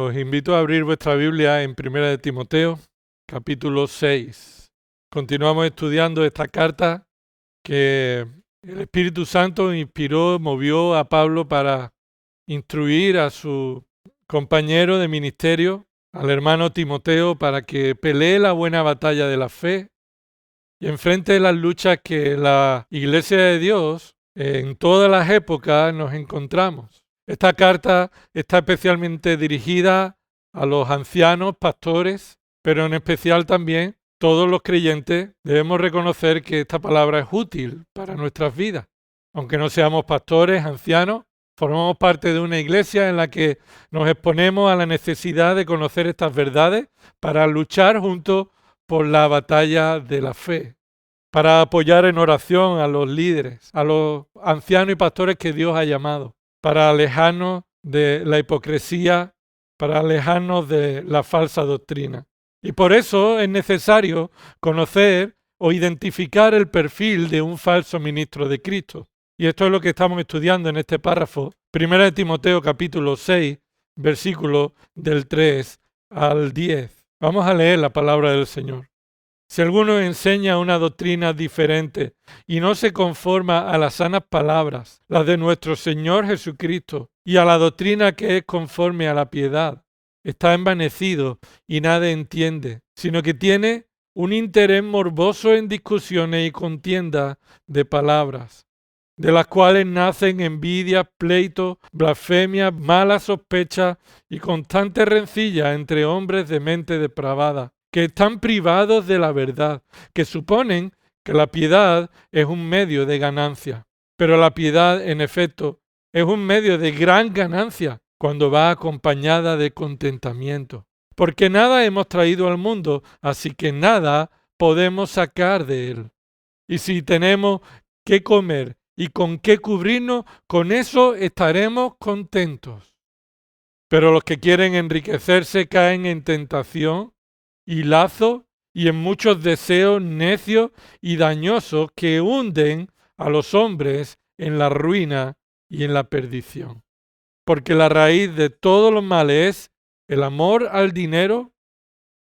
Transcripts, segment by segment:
Os invito a abrir vuestra Biblia en 1 de Timoteo, capítulo 6. Continuamos estudiando esta carta que el Espíritu Santo inspiró, movió a Pablo para instruir a su compañero de ministerio, al hermano Timoteo, para que pelee la buena batalla de la fe y enfrente las luchas que la Iglesia de Dios en todas las épocas nos encontramos. Esta carta está especialmente dirigida a los ancianos, pastores, pero en especial también todos los creyentes debemos reconocer que esta palabra es útil para nuestras vidas. Aunque no seamos pastores, ancianos, formamos parte de una iglesia en la que nos exponemos a la necesidad de conocer estas verdades para luchar juntos por la batalla de la fe, para apoyar en oración a los líderes, a los ancianos y pastores que Dios ha llamado, para alejarnos de la hipocresía, para alejarnos de la falsa doctrina. Y por eso es necesario conocer o identificar el perfil de un falso ministro de Cristo. Y esto es lo que estamos estudiando en este párrafo, 1 de Timoteo capítulo 6, versículos del 3 al 10. Vamos a leer la palabra del Señor. Si alguno enseña una doctrina diferente y no se conforma a las sanas palabras, las de nuestro Señor Jesucristo, y a la doctrina que es conforme a la piedad, está envanecido y nada entiende, sino que tiene un interés morboso en discusiones y contiendas de palabras, de las cuales nacen envidias, pleitos, blasfemias, malas sospechas y constantes rencillas entre hombres de mente depravada, que están privados de la verdad, que suponen que la piedad es un medio de ganancia. Pero la piedad, en efecto, es un medio de gran ganancia cuando va acompañada de contentamiento. Porque nada hemos traído al mundo, así que nada podemos sacar de él. Y si tenemos qué comer y con qué cubrirnos, con eso estaremos contentos. Pero los que quieren enriquecerse caen en tentación y lazo y en muchos deseos necios y dañosos que hunden a los hombres en la ruina y en la perdición. Porque la raíz de todos los males es el amor al dinero,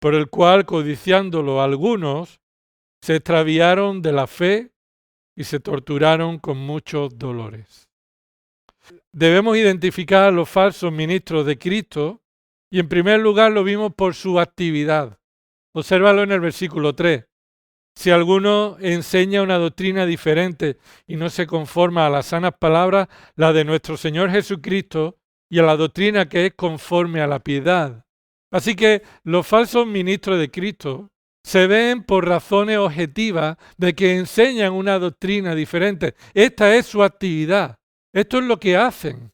por el cual, codiciándolo algunos, se extraviaron de la fe y se torturaron con muchos dolores. Debemos identificar a los falsos ministros de Cristo y en primer lugar lo vimos por su actividad. Obsérvalo en el versículo 3. Si alguno enseña una doctrina diferente y no se conforma a las sanas palabras, la de nuestro Señor Jesucristo, y a la doctrina que es conforme a la piedad. Así que los falsos ministros de Cristo se ven por razones objetivas de que enseñan una doctrina diferente. Esta es su actividad. Esto es lo que hacen.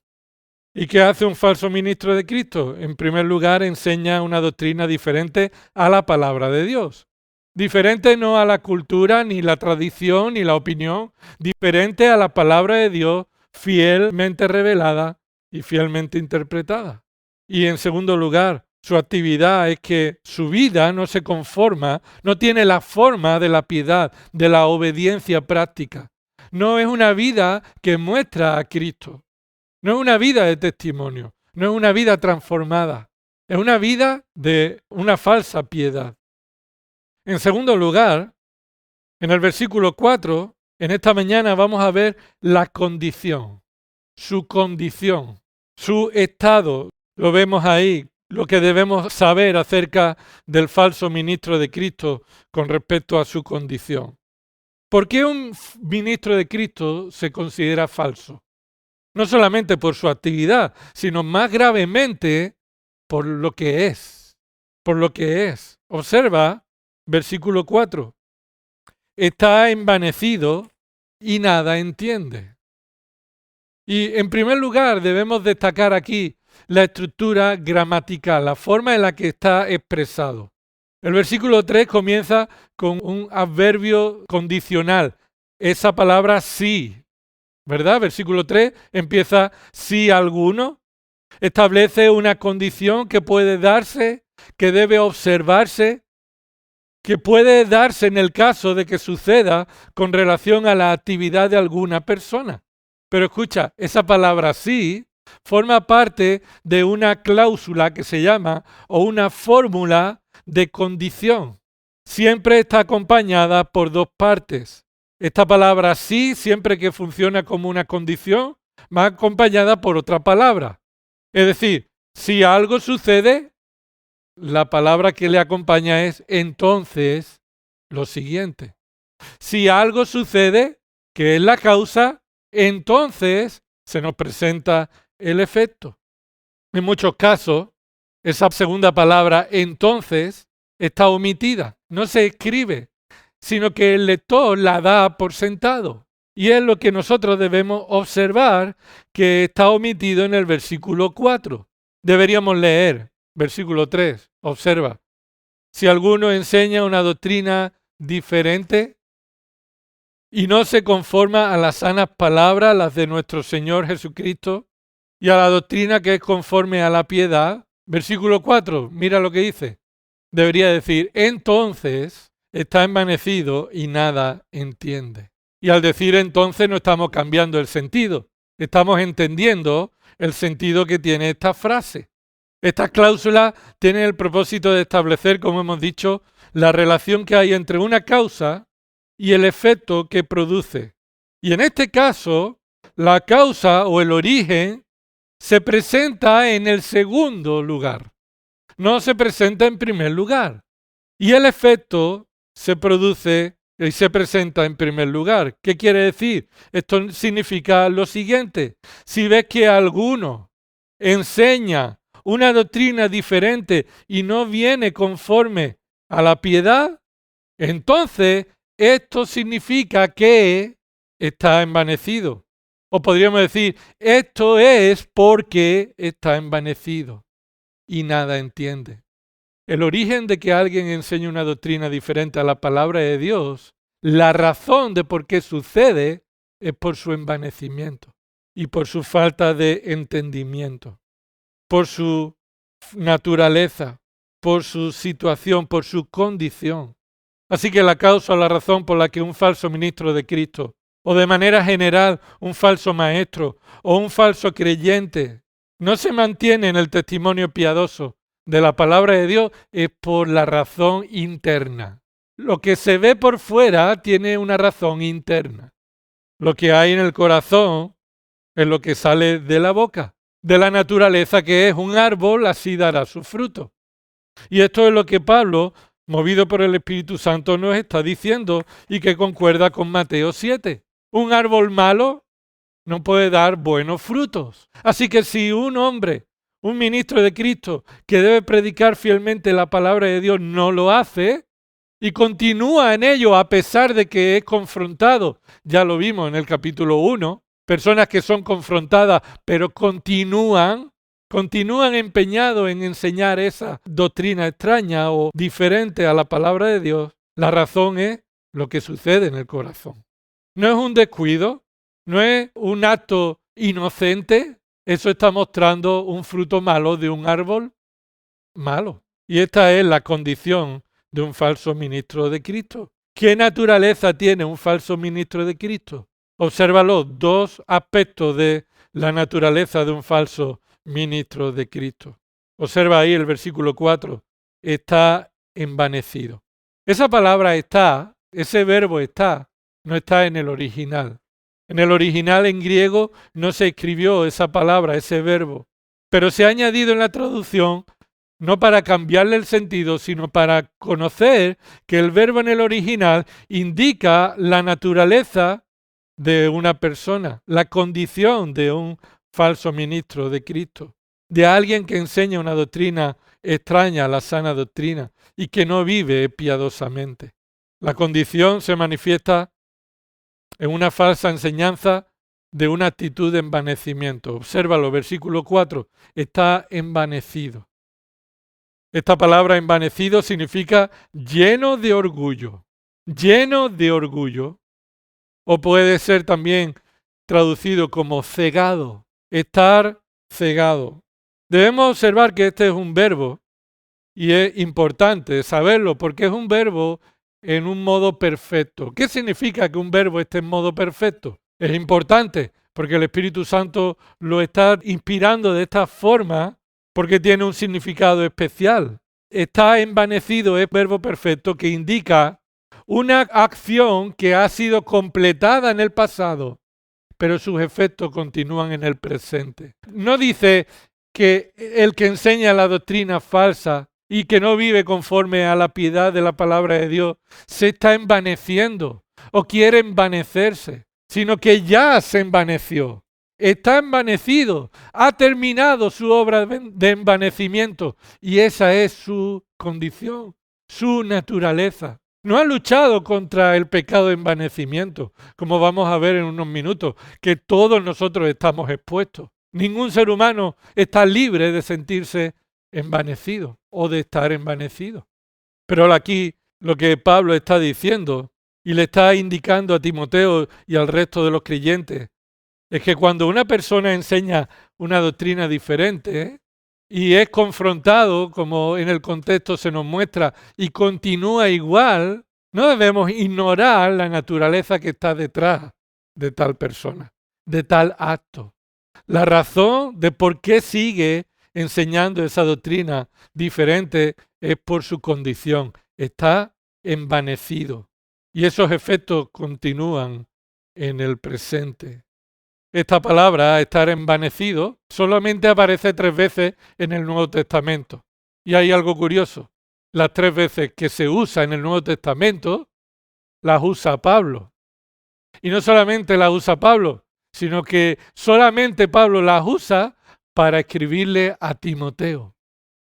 ¿Y qué hace un falso ministro de Cristo? En primer lugar, enseña una doctrina diferente a la palabra de Dios. Diferente no a la cultura, ni la tradición, ni la opinión. Diferente a la palabra de Dios, fielmente revelada y fielmente interpretada. Y en segundo lugar, su actividad es que su vida no se conforma, no tiene la forma de la piedad, de la obediencia práctica. No es una vida que muestra a Cristo. No es una vida de testimonio, no es una vida transformada, es una vida de una falsa piedad. En segundo lugar, en el versículo 4, en esta mañana vamos a ver la condición, su estado. Lo vemos ahí, lo que debemos saber acerca del falso ministro de Cristo con respecto a su condición. ¿Por qué un ministro de Cristo se considera falso? No solamente por su actividad, sino más gravemente por lo que es. Por lo que es. Observa, versículo 4. Está envanecido y nada entiende. Y en primer lugar debemos destacar aquí la estructura gramatical, la forma en la que está expresado. El versículo 3 comienza con un adverbio condicional, esa palabra sí. ¿Verdad? Versículo 3 empieza si alguno. Establece una condición que puede darse, que debe observarse, que puede darse en el caso de que suceda con relación a la actividad de alguna persona. Pero escucha, esa palabra sí forma parte de una cláusula que se llama o una fórmula de condición. Siempre está acompañada por dos partes. Esta palabra sí, siempre que funciona como una condición, va acompañada por otra palabra. Es decir, si algo sucede, la palabra que le acompaña es entonces lo siguiente. Si algo sucede, que es la causa, entonces se nos presenta el efecto. En muchos casos, esa segunda palabra entonces está omitida, no se escribe, sino que el lector la da por sentado. Y es lo que nosotros debemos observar que está omitido en el versículo 4. Deberíamos leer, versículo 3, observa. Si alguno enseña una doctrina diferente y no se conforma a las sanas palabras, las de nuestro Señor Jesucristo, y a la doctrina que es conforme a la piedad, versículo 4, mira lo que dice. Debería decir, entonces está envanecido y nada entiende. Y al decir entonces no estamos cambiando el sentido, estamos entendiendo el sentido que tiene esta frase. Estas cláusulas tienen el propósito de establecer, como hemos dicho, la relación que hay entre una causa y el efecto que produce. Y en este caso, la causa o el origen se presenta en el segundo lugar, no se presenta en primer lugar. Y el efecto se produce y se presenta en primer lugar. ¿Qué quiere decir? Esto significa lo siguiente. Si ves que alguno enseña una doctrina diferente y no viene conforme a la piedad, entonces esto significa que está envanecido. O podríamos decir, esto es porque está envanecido y nada entiende. El origen de que alguien enseñe una doctrina diferente a la palabra de Dios, la razón de por qué sucede es por su envanecimiento y por su falta de entendimiento, por su naturaleza, por su situación, por su condición. Así que la causa o la razón por la que un falso ministro de Cristo, o de manera general un falso maestro o un falso creyente, no se mantiene en el testimonio piadoso de la palabra de Dios es por la razón interna. Lo que se ve por fuera tiene una razón interna. Lo que hay en el corazón es lo que sale de la boca. De la naturaleza que es un árbol, así dará su fruto. Y esto es lo que Pablo, movido por el Espíritu Santo, nos está diciendo y que concuerda con Mateo 7. Un árbol malo no puede dar buenos frutos. Así que si un hombre, un ministro de Cristo que debe predicar fielmente la palabra de Dios no lo hace y continúa en ello a pesar de que es confrontado, ya lo vimos en el capítulo 1, personas que son confrontadas pero continúan empeñados en enseñar esa doctrina extraña o diferente a la palabra de Dios, la razón es lo que sucede en el corazón. No es un descuido, no es un acto inocente, eso está mostrando un fruto malo de un árbol malo. Y esta es la condición de un falso ministro de Cristo. ¿Qué naturaleza tiene un falso ministro de Cristo? Obsérvalo, dos aspectos de la naturaleza de un falso ministro de Cristo. Observa ahí el versículo 4, está envanecido. Esa palabra está, ese verbo está, no está en el original. En el original en griego no se escribió esa palabra, ese verbo, pero se ha añadido en la traducción no para cambiarle el sentido, sino para conocer que el verbo en el original indica la naturaleza de una persona, la condición de un falso ministro de Cristo, de alguien que enseña una doctrina extraña a la sana doctrina y que no vive piadosamente. La condición se manifiesta en una falsa enseñanza de una actitud de envanecimiento. Obsérvalo, versículo 4, está envanecido. Esta palabra envanecido significa lleno de orgullo, o puede ser también traducido como cegado, estar cegado. Debemos observar que este es un verbo y es importante saberlo porque es un verbo en un modo perfecto. ¿Qué significa que un verbo esté en modo perfecto? Es importante porque el Espíritu Santo lo está inspirando de esta forma porque tiene un significado especial. Está envanecido es verbo perfecto que indica una acción que ha sido completada en el pasado, pero sus efectos continúan en el presente. No dice que el que enseña la doctrina falsa y que no vive conforme a la piedad de la palabra de Dios se está envaneciendo o quiere envanecerse, sino que ya se envaneció. Está envanecido, ha terminado su obra de envanecimiento y esa es su condición, su naturaleza. No ha luchado contra el pecado de envanecimiento, como vamos a ver en unos minutos, que todos nosotros estamos expuestos. Ningún ser humano está libre de sentirse envanecido o de estar envanecido. Pero aquí lo que Pablo está diciendo y le está indicando a Timoteo y al resto de los creyentes es que cuando una persona enseña una doctrina diferente y es confrontado, como en el contexto se nos muestra, y continúa igual, no debemos ignorar la naturaleza que está detrás de tal persona, de tal acto. La razón de por qué sigue enseñando esa doctrina diferente es por su condición. Está envanecido y esos efectos continúan en el presente. Esta palabra, estar envanecido, solamente aparece 3 veces en el Nuevo Testamento. Y hay algo curioso. Las 3 veces que se usa en el Nuevo Testamento, las usa Pablo. Y no solamente las usa Pablo, sino que solamente Pablo las usa para escribirle a Timoteo.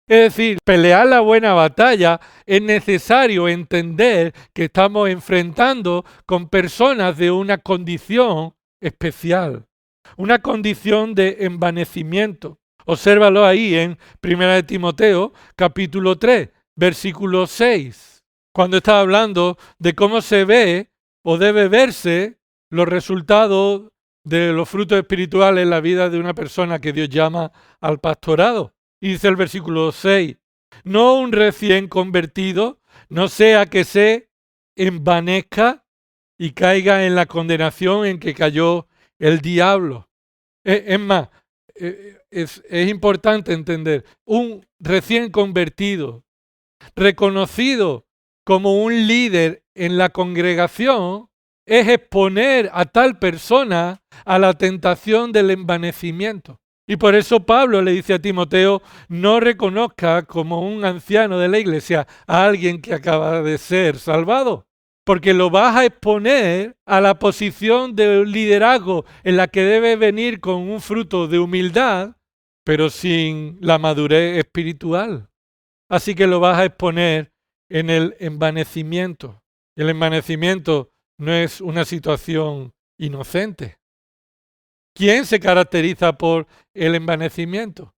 Es decir, pelear la buena batalla es necesario entender que estamos enfrentando con personas de una condición especial, una condición de envanecimiento. Obsérvalo ahí en 1 Timoteo capítulo 3, versículo 6, cuando está hablando de cómo se ve o debe verse los resultados de los frutos espirituales en la vida de una persona que Dios llama al pastorado. Y dice el versículo 6, no un recién convertido, no sea que se envanezca y caiga en la condenación en que cayó el diablo. Es más, es importante entender, un recién convertido, reconocido como un líder en la congregación, es exponer a tal persona a la tentación del envanecimiento. Y por eso Pablo le dice a Timoteo, no reconozca como un anciano de la iglesia a alguien que acaba de ser salvado, porque lo vas a exponer a la posición de liderazgo en la que debe venir con un fruto de humildad, pero sin la madurez espiritual. Así que lo vas a exponer en el envanecimiento. Y el envanecimiento no es una situación inocente. ¿Quién se caracteriza por el envanecimiento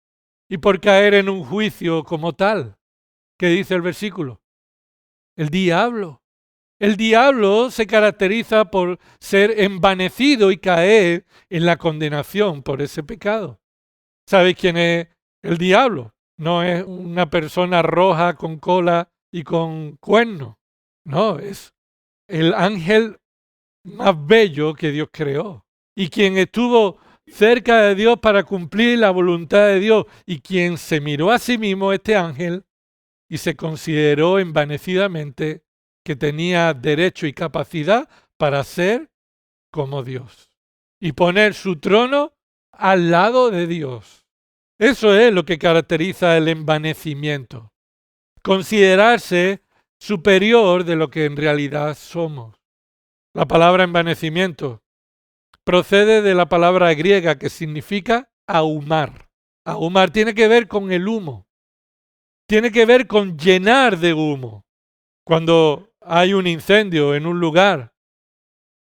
y por caer en un juicio como tal? ¿Qué dice el versículo? El diablo. El diablo se caracteriza por ser envanecido y caer en la condenación por ese pecado. ¿Sabéis quién es el diablo? No es una persona roja con cola y con cuernos. No, es el ángel más bello que Dios creó. Y quien estuvo cerca de Dios para cumplir la voluntad de Dios y quien se miró a sí mismo, este ángel, y se consideró envanecidamente que tenía derecho y capacidad para ser como Dios y poner su trono al lado de Dios. Eso es lo que caracteriza el envanecimiento. Considerarse superior de lo que en realidad somos. La palabra envanecimiento procede de la palabra griega que significa ahumar. Ahumar tiene que ver con el humo. Tiene que ver con llenar de humo. Cuando hay un incendio en un lugar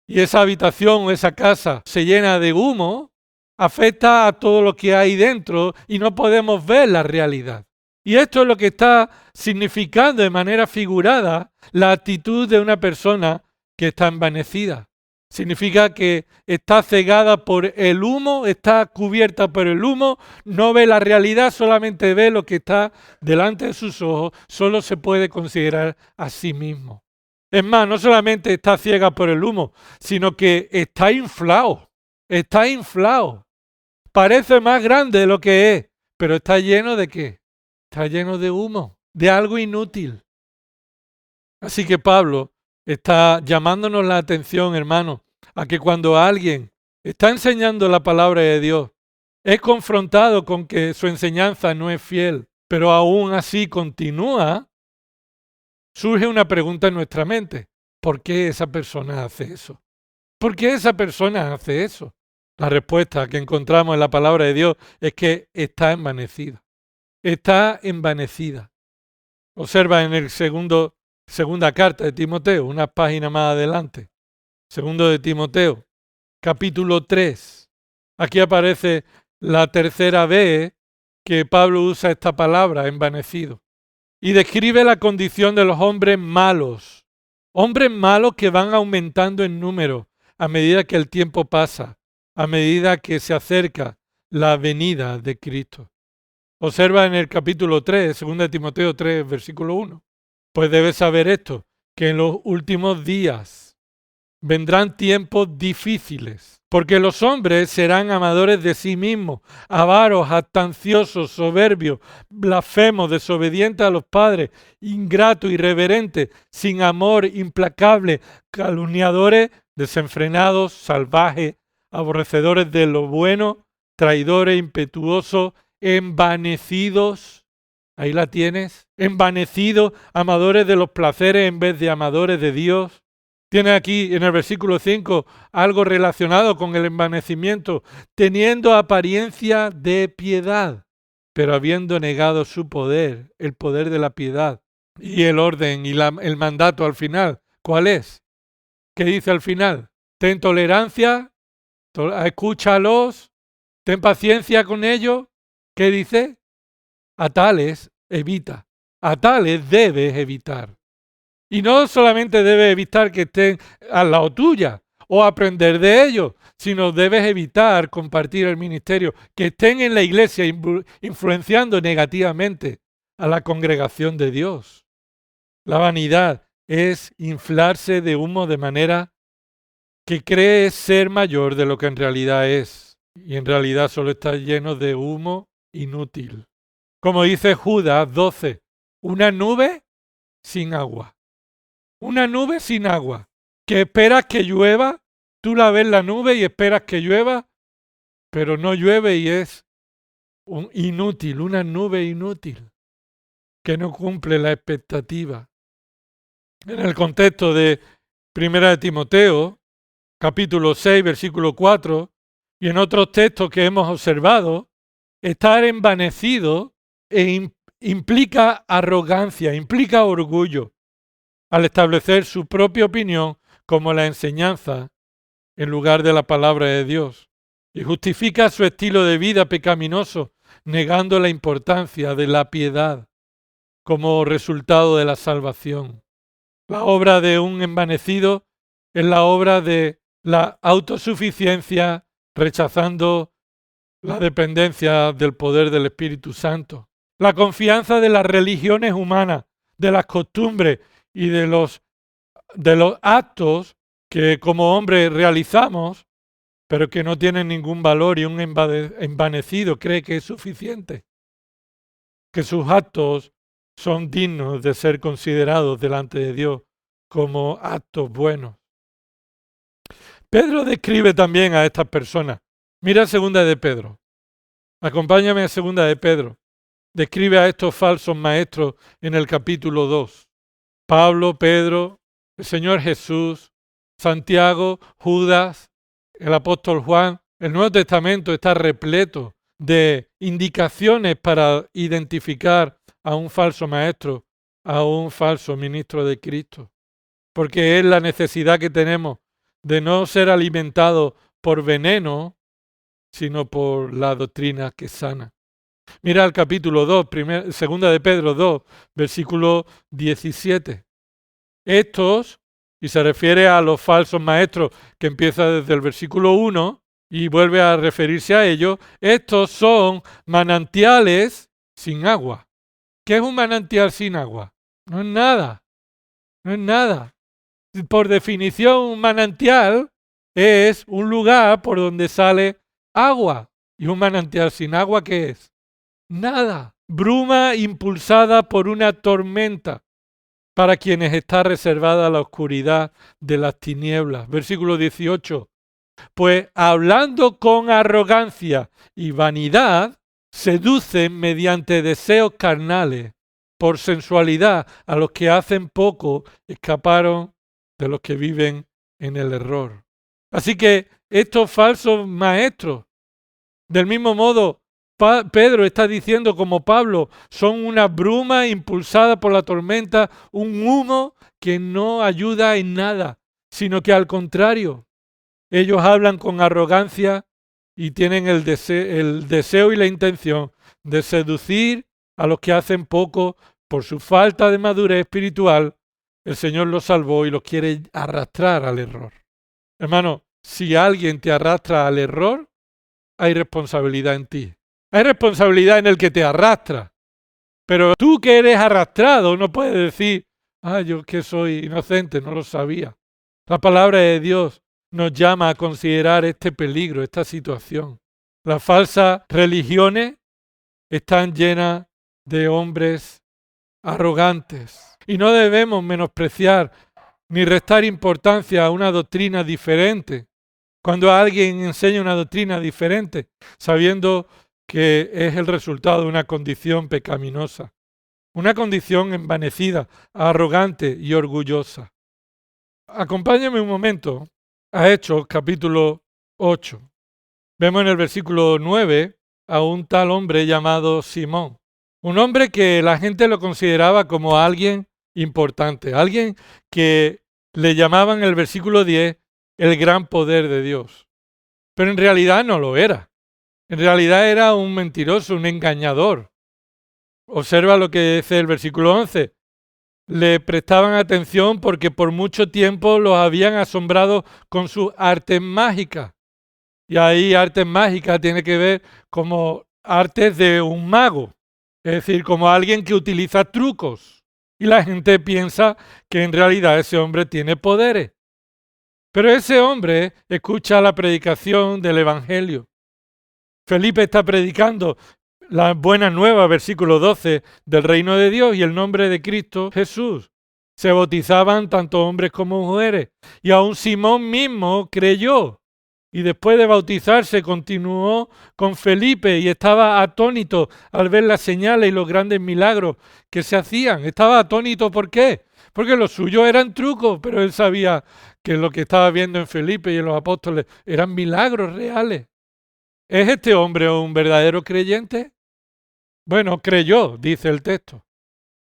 y esa habitación o esa casa se llena de humo, afecta a todo lo que hay dentro y no podemos ver la realidad. Y esto es lo que está significando de manera figurada la actitud de una persona que está envanecida. Significa que está cegada por el humo, está cubierta por el humo, no ve la realidad, solamente ve lo que está delante de sus ojos, solo se puede considerar a sí mismo. Es más, no solamente está ciega por el humo, sino que está inflado. está inflado. Parece más grande de lo que es, pero está lleno ¿de qué? Está lleno de humo, de algo inútil. Así que Pablo está llamándonos la atención, hermano, a que cuando alguien está enseñando la palabra de Dios, es confrontado con que su enseñanza no es fiel, pero aún así continúa, surge una pregunta en nuestra mente. ¿Por qué esa persona hace eso? ¿Por qué esa persona hace eso? La respuesta que encontramos en la palabra de Dios es que está envanecida. Está envanecida. Observa en el segunda carta de Timoteo, unas páginas más adelante. Segundo de Timoteo, capítulo 3. Aquí aparece la tercera vez que Pablo usa esta palabra, envanecido. Y describe la condición de los hombres malos. Hombres malos que van aumentando en número a medida que el tiempo pasa, a medida que se acerca la venida de Cristo. Observa en el capítulo 3, 2 Timoteo 3, versículo 1. Pues debes saber esto, que en los últimos días vendrán tiempos difíciles, porque los hombres serán amadores de sí mismos, avaros, jactanciosos, soberbios, blasfemos, desobedientes a los padres, ingratos, irreverentes, sin amor, implacables, calumniadores, desenfrenados, salvajes, aborrecedores de lo bueno, traidores, impetuosos, envanecidos. Ahí la tienes. Envanecidos, amadores de los placeres en vez de amadores de Dios. Tiene aquí en el versículo 5 algo relacionado con el envanecimiento, teniendo apariencia de piedad, pero habiendo negado su poder, el poder de la piedad y el orden y el mandato al final. ¿Cuál es? ¿Qué dice al final? Ten tolerancia, escúchalos, ten paciencia con ellos. ¿Qué dice? A tales evita, a tales debes evitar. Y no solamente debes evitar que estén al lado tuya o aprender de ellos, sino debes evitar compartir el ministerio, que estén en la iglesia influenciando negativamente a la congregación de Dios. La vanidad es inflarse de humo de manera que cree ser mayor de lo que en realidad es. Y en realidad solo está lleno de humo inútil. Como dice Judas 12, una nube sin agua. Una nube sin agua, que esperas que llueva, tú la ves la nube y esperas que llueva, pero no llueve y es inútil, una nube inútil, que no cumple la expectativa. En el contexto de 1 de Timoteo, capítulo 6, versículo 4, y en otros textos que hemos observado, estar envanecido implica arrogancia, implica orgullo, al establecer su propia opinión como la enseñanza en lugar de la palabra de Dios, y justifica su estilo de vida pecaminoso, negando la importancia de la piedad como resultado de la salvación. La obra de un envanecido es la obra de la autosuficiencia, rechazando la dependencia del poder del Espíritu Santo. La confianza de las religiones humanas, de las costumbres y de los actos que como hombres realizamos, pero que no tienen ningún valor, y un envanecido cree que es suficiente, que sus actos son dignos de ser considerados delante de Dios como actos buenos. Pedro describe también a estas personas. Mira 2 de Pedro. Acompáñame a 2 de Pedro. Describe a estos falsos maestros en el capítulo 2. Pablo, Pedro, el Señor Jesús, Santiago, Judas, el apóstol Juan. El Nuevo Testamento está repleto de indicaciones para identificar a un falso maestro, a un falso ministro de Cristo. Porque es la necesidad que tenemos de no ser alimentados por veneno, sino por la doctrina que sana. Mira el capítulo 2, 2 de Pedro 2, versículo 17. Estos, y se refiere a los falsos maestros que empieza desde el versículo 1 y vuelve a referirse a ellos, estos son manantiales sin agua. ¿Qué es un manantial sin agua? No es nada, no es nada. Por definición, un manantial es un lugar por donde sale agua. ¿Y un manantial sin agua qué es? Nada. Bruma impulsada por una tormenta, para quienes está reservada la oscuridad de las tinieblas. Versículo 18. Pues hablando con arrogancia y vanidad, seducen mediante deseos carnales, por sensualidad, a los que hacen poco escaparon de los que viven en el error. Así que estos falsos maestros, del mismo modo, Pedro está diciendo como Pablo, son una bruma impulsada por la tormenta, un humo que no ayuda en nada, sino que al contrario, ellos hablan con arrogancia y tienen el deseo y la intención de seducir a los que hacen poco por su falta de madurez espiritual. El Señor los salvó y los quiere arrastrar al error. Hermano, si alguien te arrastra al error, hay responsabilidad en ti. Hay responsabilidad en el que te arrastra. Pero tú que eres arrastrado no puedes decir, yo que soy inocente, no lo sabía. La palabra de Dios nos llama a considerar este peligro, esta situación. Las falsas religiones están llenas de hombres arrogantes y no debemos menospreciar ni restar importancia a una doctrina diferente. Cuando alguien enseña una doctrina diferente, sabiendo que es el resultado de una condición pecaminosa, una condición envanecida, arrogante y orgullosa. Acompáñame un momento a Hechos capítulo 8. Vemos en el versículo 9 a un tal hombre llamado Simón. Un hombre que la gente lo consideraba como alguien importante, alguien que le llamaban en el versículo 10 el gran poder de Dios. Pero en realidad no lo era. En realidad era un mentiroso, un engañador. Observa lo que dice el versículo 11. Le prestaban atención porque por mucho tiempo los habían asombrado con sus artes mágicas. Y ahí artes mágicas tiene que ver como artes de un mago, es decir, como alguien que utiliza trucos. Y la gente piensa que en realidad ese hombre tiene poderes. Pero ese hombre escucha la predicación del Evangelio. Felipe está predicando la buena nueva, versículo 12, del reino de Dios y el nombre de Cristo Jesús. Se bautizaban tanto hombres como mujeres. Y aún Simón mismo creyó. Y después de bautizarse continuó con Felipe y estaba atónito al ver las señales y los grandes milagros que se hacían. Estaba atónito, ¿por qué? Porque los suyos eran trucos, pero él sabía que lo que estaba viendo en Felipe y en los apóstoles eran milagros reales. ¿Es este hombre un verdadero creyente? Bueno, creyó, dice el texto.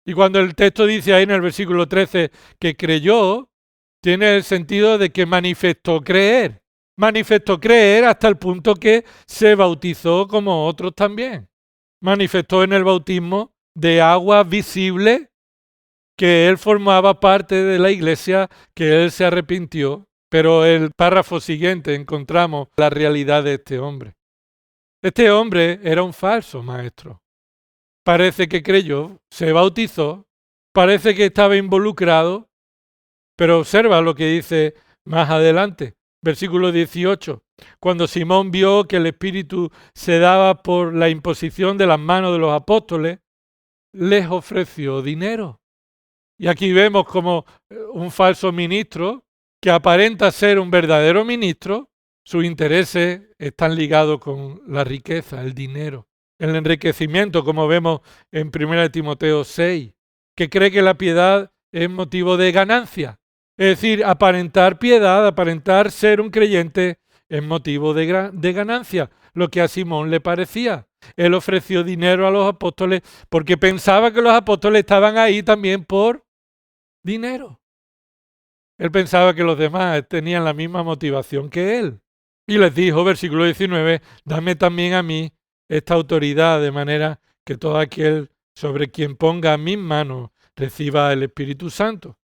Y cuando el texto dice ahí en el versículo 13 que creyó, tiene el sentido de que manifestó creer. Manifestó creer hasta el punto que se bautizó como otros también. Manifestó en el bautismo de agua visible que él formaba parte de la iglesia, que él se arrepintió. Pero el párrafo siguiente encontramos la realidad de este hombre. Este hombre era un falso maestro. Parece que creyó, se bautizó, parece que estaba involucrado, pero observa lo que dice más adelante, versículo 18. Cuando Simón vio que el Espíritu se daba por la imposición de las manos de los apóstoles, les ofreció dinero. Y aquí vemos como un falso ministro que aparenta ser un verdadero ministro, sus intereses están ligados con la riqueza, el dinero, el enriquecimiento, como vemos en 1 Timoteo 6, que cree que la piedad es motivo de ganancia. Es decir, aparentar piedad, aparentar ser un creyente es motivo de ganancia, lo que a Simón le parecía. Él ofreció dinero a los apóstoles porque pensaba que los apóstoles estaban ahí también por dinero. Él pensaba que los demás tenían la misma motivación que él. Y les dijo, versículo 19, dame también a mí esta autoridad, de manera que todo aquel sobre quien ponga mis manos reciba el Espíritu Santo.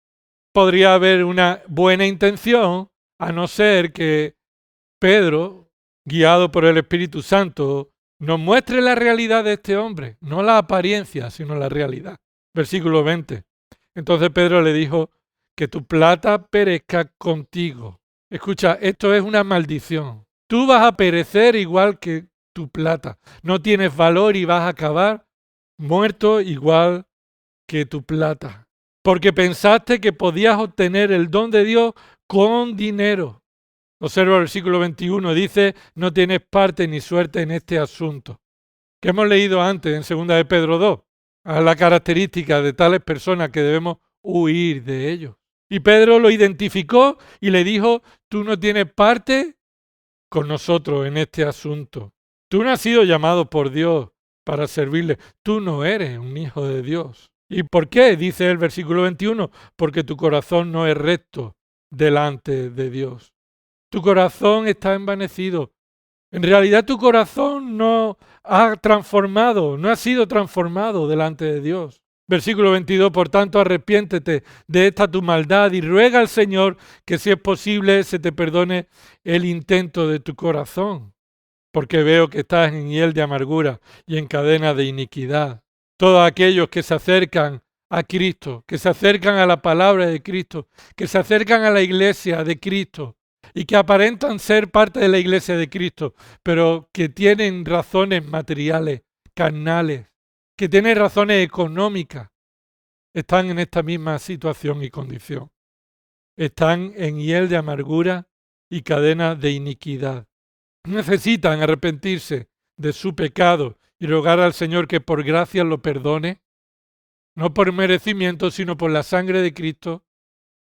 Podría haber una buena intención, a no ser que Pedro, guiado por el Espíritu Santo, nos muestre la realidad de este hombre, no la apariencia, sino la realidad. Versículo 20. Entonces Pedro le dijo, que tu plata perezca contigo Escucha, esto es una maldición. Tú vas a perecer igual que tu plata. No tienes valor y vas a acabar muerto igual que tu plata. Porque pensaste que podías obtener el don de Dios con dinero. Observa el versículo 21, dice, no tienes parte ni suerte en este asunto. Que hemos leído antes en 2 de Pedro 2, a la característica de tales personas que debemos huir de ellos. Y Pedro lo identificó y le dijo, tú no tienes parte con nosotros en este asunto. Tú no has sido llamado por Dios para servirle. Tú no eres un hijo de Dios. ¿Y por qué? Dice el versículo 21, porque tu corazón no es recto delante de Dios. Tu corazón está envanecido. En realidad tu corazón no ha sido transformado delante de Dios. Versículo 22, por tanto, arrepiéntete de esta tu maldad y ruega al Señor que si es posible se te perdone el intento de tu corazón, porque veo que estás en hiel de amargura y en cadena de iniquidad. Todos aquellos que se acercan a Cristo, que se acercan a la palabra de Cristo, que se acercan a la iglesia de Cristo y que aparentan ser parte de la iglesia de Cristo, pero que tienen razones materiales, carnales, que tienen razones económicas, están en esta misma situación y condición. Están en hiel de amargura y cadena de iniquidad. Necesitan arrepentirse de su pecado y rogar al Señor que por gracia lo perdone, no por merecimiento, sino por la sangre de Cristo.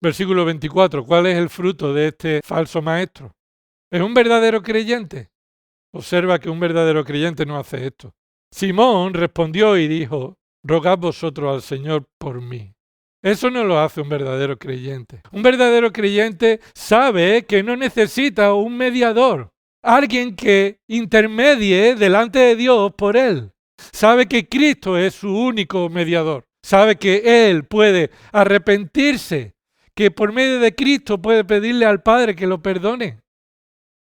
Versículo 24, ¿cuál es el fruto de este falso maestro? ¿Es un verdadero creyente? Observa que un verdadero creyente no hace esto. Simón respondió y dijo, rogad vosotros al Señor por mí. Eso no lo hace un verdadero creyente. Un verdadero creyente sabe que no necesita un mediador, alguien que intermedie delante de Dios por él. Sabe que Cristo es su único mediador. Sabe que él puede arrepentirse, que por medio de Cristo puede pedirle al Padre que lo perdone.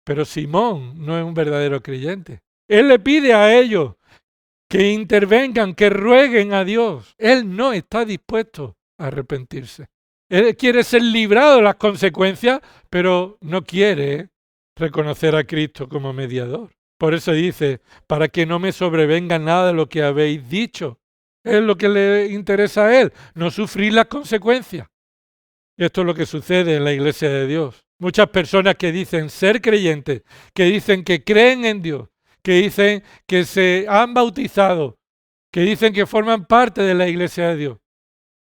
Pero Simón no es un verdadero creyente. Él le pide a ellos que intervengan, que rueguen a Dios. Él no está dispuesto a arrepentirse. Él quiere ser librado de las consecuencias, pero no quiere reconocer a Cristo como mediador. Por eso dice, para que no me sobrevenga nada de lo que habéis dicho. Es lo que le interesa a él, no sufrir las consecuencias. Y esto es lo que sucede en la iglesia de Dios. Muchas personas que dicen ser creyentes, que dicen que creen en Dios, que dicen que se han bautizado, que dicen que forman parte de la iglesia de Dios.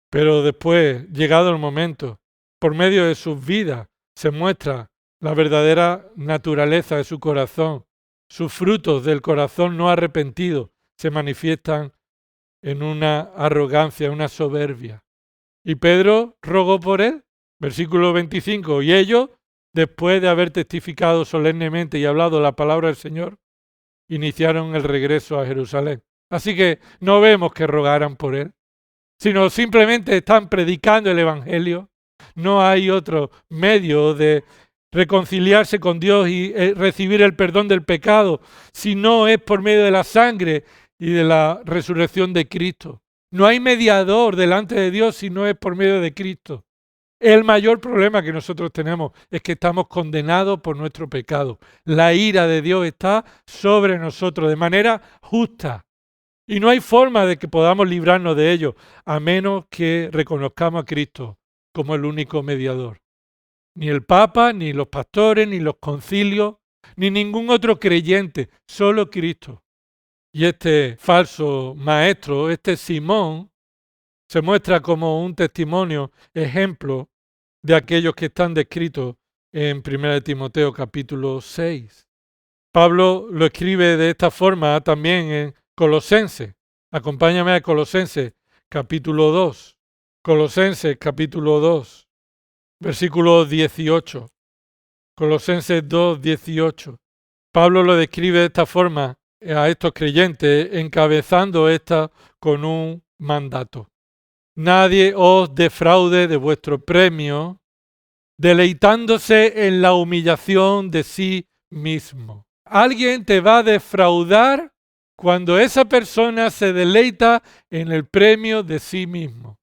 Pero después, llegado el momento, por medio de sus vidas, se muestra la verdadera naturaleza de su corazón. Sus frutos del corazón no arrepentido se manifiestan en una arrogancia, una soberbia. Y Pedro rogó por él, versículo 25, y ellos, después de haber testificado solemnemente y hablado la palabra del Señor, iniciaron el regreso a Jerusalén. Así que no vemos que rogaran por él, sino simplemente están predicando el Evangelio. No hay otro medio de reconciliarse con Dios y recibir el perdón del pecado, si no es por medio de la sangre y de la resurrección de Cristo. No hay mediador delante de Dios si no es por medio de Cristo. El mayor problema que nosotros tenemos es que estamos condenados por nuestro pecado. La ira de Dios está sobre nosotros de manera justa. Y no hay forma de que podamos librarnos de ello, a menos que reconozcamos a Cristo como el único mediador. Ni el Papa, ni los pastores, ni los concilios, ni ningún otro creyente, solo Cristo. Y este falso maestro, este Simón, se muestra como un testimonio, ejemplo de aquellos que están descritos en 1 Timoteo capítulo 6. Pablo lo escribe de esta forma también en Colosenses. Acompáñame a Colosenses capítulo 2. Colosenses capítulo 2, versículo 18. Colosenses 2, 18. Pablo lo describe de esta forma a estos creyentes, encabezando esta con un mandato. Nadie os defraude de vuestro premio, deleitándose en la humillación de sí mismo. Alguien te va a defraudar cuando esa persona se deleita en el premio de sí mismo.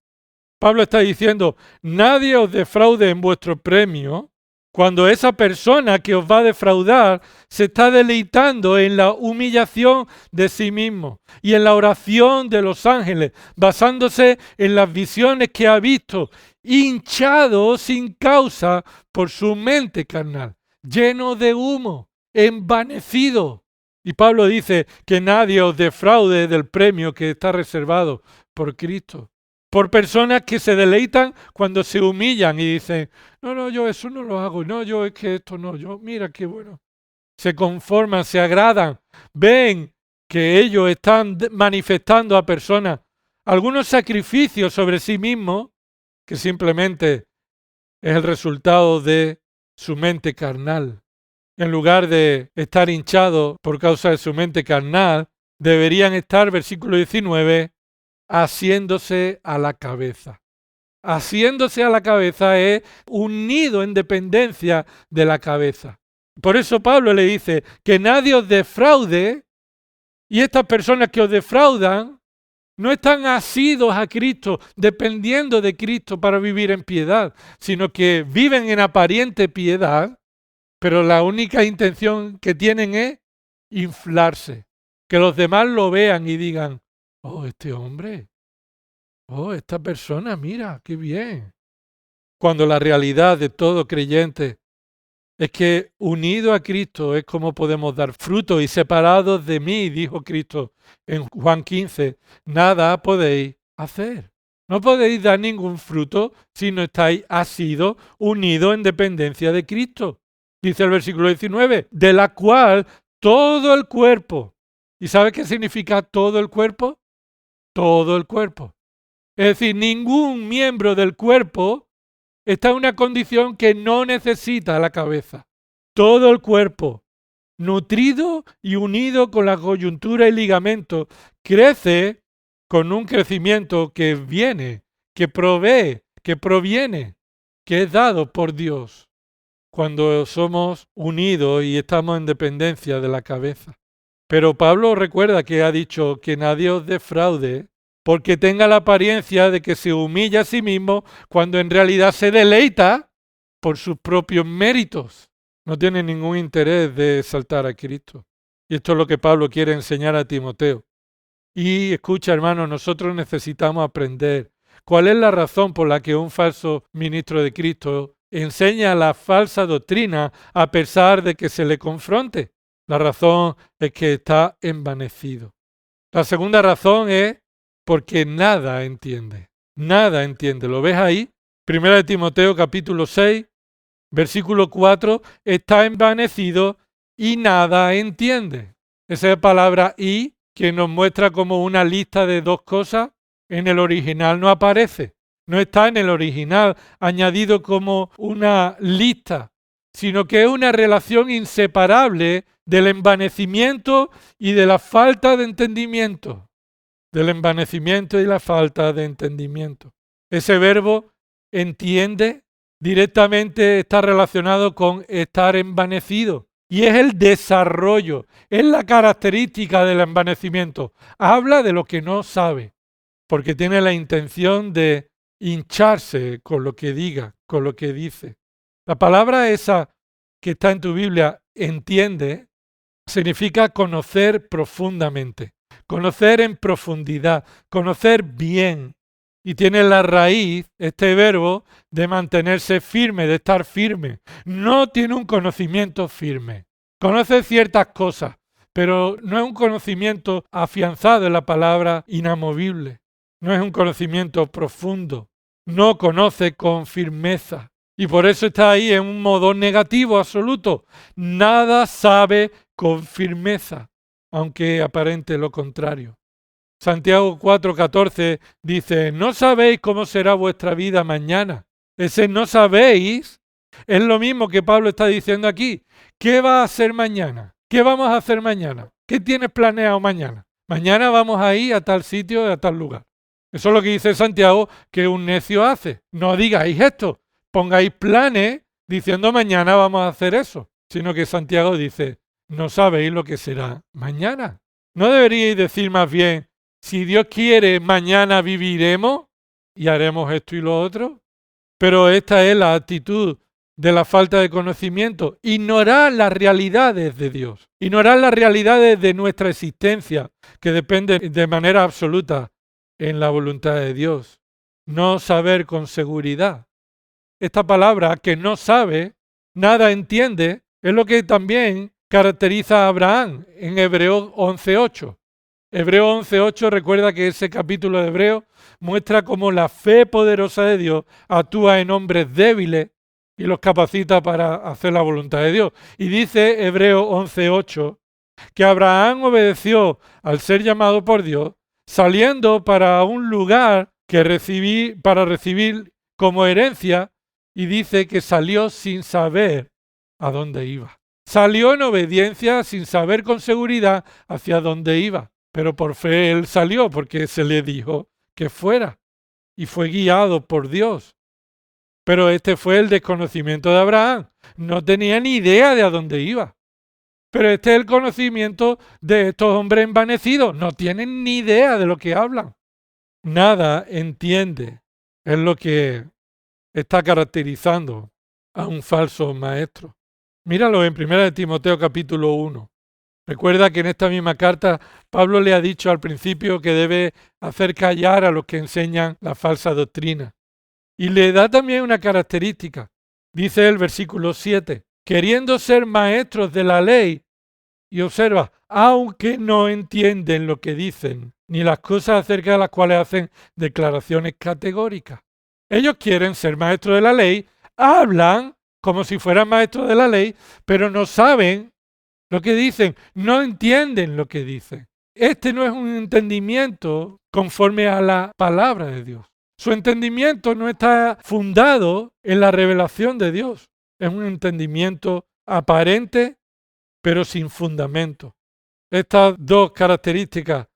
Pablo está diciendo, nadie os defraude en vuestro premio Cuando esa persona que os va a defraudar se está deleitando en la humillación de sí mismo y en la oración de los ángeles, basándose en las visiones que ha visto, hinchado sin causa por su mente carnal, lleno de humo, envanecido. Y Pablo dice que nadie os defraude del premio que está reservado por Cristo. Por personas que se deleitan cuando se humillan y dicen, no, yo eso no lo hago, no, yo es que esto no, yo, mira qué bueno. Se conforman, se agradan, ven que ellos están manifestando a personas algunos sacrificios sobre sí mismos que simplemente es el resultado de su mente carnal. En lugar de estar hinchados por causa de su mente carnal, deberían estar, versículo 19, haciéndose a la cabeza. Haciéndose a la cabeza es unido en dependencia de la cabeza. Por eso Pablo le dice que nadie os defraude, y estas personas que os defraudan no están asidos a Cristo, dependiendo de Cristo para vivir en piedad, sino que viven en aparente piedad, pero la única intención que tienen es inflarse, que los demás lo vean y digan, oh, este hombre, oh, esta persona, mira, qué bien. Cuando la realidad de todo creyente es que unido a Cristo es como podemos dar fruto y separados de mí, dijo Cristo en Juan 15, nada podéis hacer. No podéis dar ningún fruto si no estáis asidos, unidos en dependencia de Cristo. Dice el versículo 19, de la cual todo el cuerpo. ¿Y sabe qué significa todo el cuerpo? Todo el cuerpo. Es decir, ningún miembro del cuerpo está en una condición que no necesita la cabeza. Todo el cuerpo, nutrido y unido con la coyuntura y ligamento, crece con un crecimiento que viene, que provee, que proviene, que es dado por Dios cuando somos unidos y estamos en dependencia de la cabeza. Pero Pablo recuerda que ha dicho que nadie os defraude porque tenga la apariencia de que se humilla a sí mismo cuando en realidad se deleita por sus propios méritos. No tiene ningún interés de exaltar a Cristo. Y esto es lo que Pablo quiere enseñar a Timoteo. Y escucha, hermano, nosotros necesitamos aprender cuál es la razón por la que un falso ministro de Cristo enseña la falsa doctrina a pesar de que se le confronte. La razón es que está envanecido. La segunda razón es porque nada entiende. Nada entiende. ¿Lo ves ahí? Primera de Timoteo capítulo 6, versículo 4, está envanecido y nada entiende. Esa palabra y que nos muestra como una lista de dos cosas, en el original no aparece. No está en el original añadido como una lista, sino que es una relación inseparable del envanecimiento y de la falta de entendimiento. Del envanecimiento y la falta de entendimiento. Ese verbo entiende directamente está relacionado con estar envanecido y es el desarrollo, es la característica del envanecimiento. Habla de lo que no sabe, porque tiene la intención de hincharse con lo que diga, con lo que dice. La palabra esa que está en tu Biblia, entiende, significa conocer profundamente. Conocer en profundidad, conocer bien. Y tiene la raíz, este verbo, de mantenerse firme, de estar firme. No tiene un conocimiento firme. Conoce ciertas cosas, pero no es un conocimiento afianzado en la palabra inamovible. No es un conocimiento profundo. No conoce con firmeza. Y por eso está ahí en un modo negativo absoluto. Nada sabe con firmeza, aunque aparente lo contrario. Santiago 4:14 dice, no sabéis cómo será vuestra vida mañana. Ese no sabéis es lo mismo que Pablo está diciendo aquí. ¿Qué va a hacer mañana? ¿Qué vamos a hacer mañana? ¿Qué tienes planeado mañana? Mañana vamos a ir a tal sitio, a tal lugar. Eso es lo que dice Santiago que un necio hace. No digáis esto, pongáis planes diciendo mañana vamos a hacer eso, sino que Santiago dice, no sabéis lo que será mañana. ¿No deberíais decir más bien, si Dios quiere, mañana viviremos y haremos esto y lo otro? Pero esta es la actitud de la falta de conocimiento, ignorar las realidades de Dios, ignorar las realidades de nuestra existencia, que dependen de manera absoluta en la voluntad de Dios. No saber con seguridad. Esta palabra, que no sabe, nada entiende, es lo que también caracteriza a Abraham en Hebreos 11:8. Hebreos 11:8 recuerda que ese capítulo de Hebreos muestra cómo la fe poderosa de Dios actúa en hombres débiles y los capacita para hacer la voluntad de Dios. Y dice Hebreos 11:8 que Abraham obedeció al ser llamado por Dios, saliendo para un lugar para recibir como herencia, y dice que salió sin saber a dónde iba. Salió en obediencia sin saber con seguridad hacia dónde iba, pero por fe él salió porque se le dijo que fuera y fue guiado por Dios. Pero este fue el desconocimiento de Abraham. No tenía ni idea de a dónde iba. Pero este es el conocimiento de estos hombres envanecidos. No tienen ni idea de lo que hablan. Nada entiende. Es lo que está caracterizando a un falso maestro. Míralo en 1 Timoteo capítulo 1. Recuerda que en esta misma carta Pablo le ha dicho al principio que debe hacer callar a los que enseñan la falsa doctrina. Y le da también una característica. Dice el versículo 7, queriendo ser maestros de la ley, y observa, aunque no entienden lo que dicen, ni las cosas acerca de las cuales hacen declaraciones categóricas. Ellos quieren ser maestros de la ley, hablan como si fueran maestros de la ley, pero no saben lo que dicen, no entienden lo que dicen. Este no es un entendimiento conforme a la palabra de Dios. Su entendimiento no está fundado en la revelación de Dios. Es un entendimiento aparente, pero sin fundamento. Estas dos características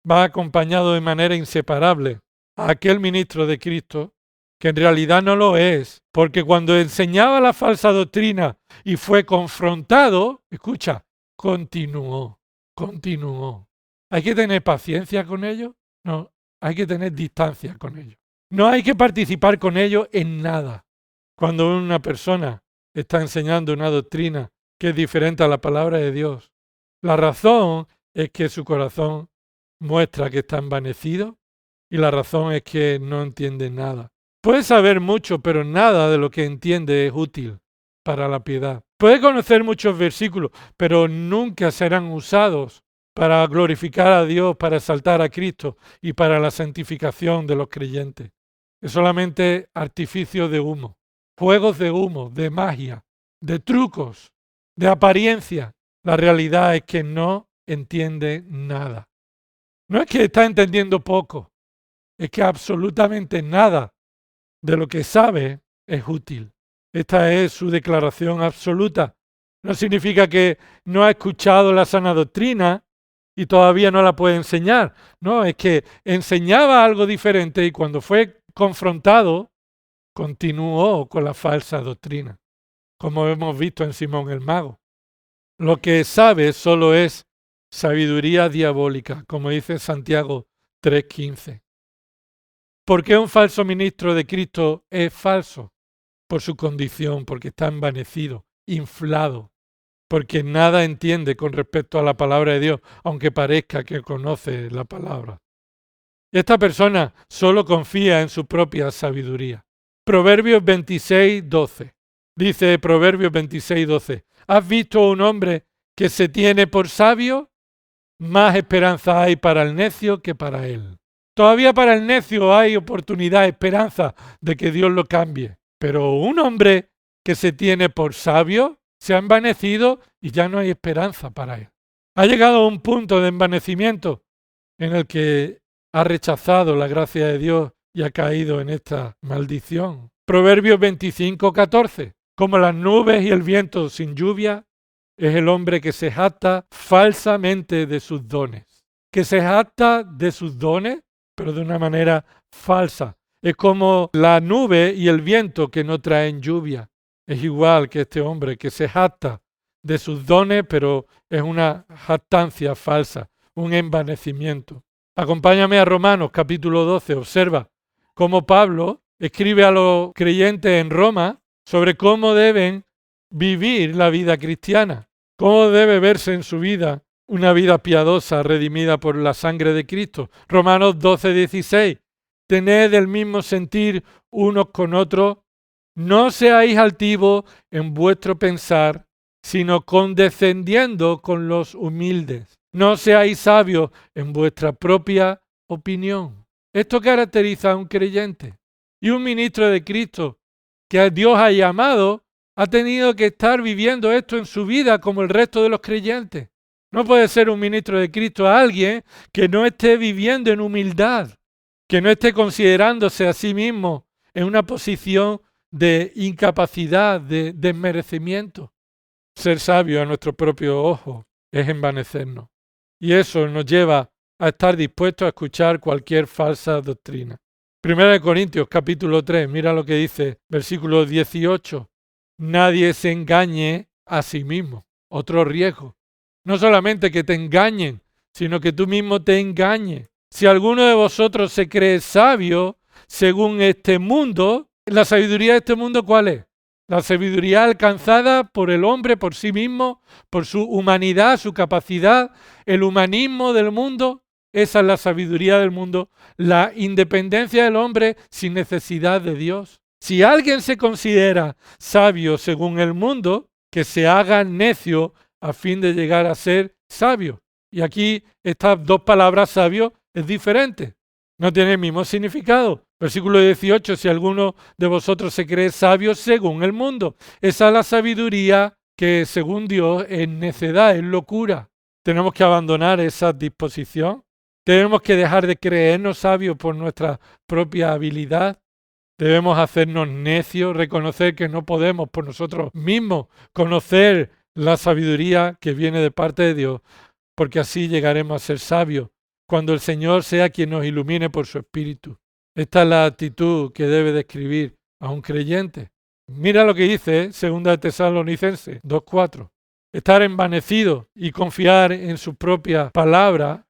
van acompañadas de manera inseparable a aquel ministro de Cristo, que en realidad no lo es, porque cuando enseñaba la falsa doctrina y fue confrontado, escucha, continuó. ¿Hay que tener paciencia con ellos? No, hay que tener distancia con ellos. No hay que participar con ellos en nada. Cuando una persona está enseñando una doctrina que es diferente a la palabra de Dios, la razón es que su corazón muestra que está envanecido y la razón es que no entiende nada. Puede saber mucho, pero nada de lo que entiende es útil para la piedad. Puede conocer muchos versículos, pero nunca serán usados para glorificar a Dios, para exaltar a Cristo y para la santificación de los creyentes. Es solamente artificio de humo, juegos de humo, de magia, de trucos, de apariencia. La realidad es que no entiende nada. No es que está entendiendo poco, es que absolutamente nada de lo que sabe es útil. Esta es su declaración absoluta. No significa que no ha escuchado la sana doctrina y todavía no la puede enseñar. No, es que enseñaba algo diferente y cuando fue confrontado, continuó con la falsa doctrina, como hemos visto en Simón el Mago. Lo que sabe solo es sabiduría diabólica, como dice Santiago 3:15. ¿Por qué un falso ministro de Cristo es falso? Por su condición, porque está envanecido, inflado, porque nada entiende con respecto a la palabra de Dios, aunque parezca que conoce la palabra. Esta persona solo confía en su propia sabiduría. Proverbios 26:12. Dice Proverbios 26:12. ¿Has visto un hombre que se tiene por sabio? Más esperanza hay para el necio que para él. Todavía para el necio hay oportunidad, esperanza de que Dios lo cambie. Pero un hombre que se tiene por sabio se ha envanecido y ya no hay esperanza para él. Ha llegado a un punto de envanecimiento en el que ha rechazado la gracia de Dios y ha caído en esta maldición. Proverbios 25:14. Como las nubes y el viento sin lluvia, es el hombre que se jacta falsamente de sus dones. Que se jacta de sus dones, pero de una manera falsa. Es como la nube y el viento que no traen lluvia. Es igual que este hombre que se jacta de sus dones, pero es una jactancia falsa, un envanecimiento. Acompáñame a Romanos capítulo 12. Observa cómo Pablo escribe a los creyentes en Roma sobre cómo deben vivir la vida cristiana, cómo debe verse en su vida una vida piadosa redimida por la sangre de Cristo. Romanos 12:16. Tened el mismo sentir unos con otros, no seáis altivos en vuestro pensar, sino condescendiendo con los humildes. No seáis sabios en vuestra propia opinión. Esto caracteriza a un creyente. Y un ministro de Cristo que a Dios ha llamado ha tenido que estar viviendo esto en su vida como el resto de los creyentes. No puede ser un ministro de Cristo alguien que no esté viviendo en humildad, que no esté considerándose a sí mismo en una posición de incapacidad, de desmerecimiento. Ser sabio a nuestro propio ojo es envanecernos. Y eso nos lleva a estar dispuestos a escuchar cualquier falsa doctrina. 1 Corintios capítulo 3, mira lo que dice, versículo 18. Nadie se engañe a sí mismo. Otro riesgo. No solamente que te engañen, sino que tú mismo te engañes. Si alguno de vosotros se cree sabio según este mundo, ¿la sabiduría de este mundo cuál es? La sabiduría alcanzada por el hombre, por sí mismo, por su humanidad, su capacidad, el humanismo del mundo. Esa es la sabiduría del mundo, la independencia del hombre sin necesidad de Dios. Si alguien se considera sabio según el mundo, que se haga necio a fin de llegar a ser sabio. Y aquí estas dos palabras sabio es diferente, no tiene el mismo significado. Versículo 18, si alguno de vosotros se cree sabio según el mundo. Esa es la sabiduría que según Dios es necedad, es locura. Tenemos que abandonar esa disposición. Tenemos que dejar de creernos sabios por nuestra propia habilidad. Debemos hacernos necios, reconocer que no podemos por nosotros mismos conocer la sabiduría que viene de parte de Dios, porque así llegaremos a ser sabios cuando el Señor sea quien nos ilumine por su Espíritu. Esta es la actitud que debe describir a un creyente. Mira lo que dice 2 Tesalonicenses 2:4. Estar envanecido y confiar en su propia palabra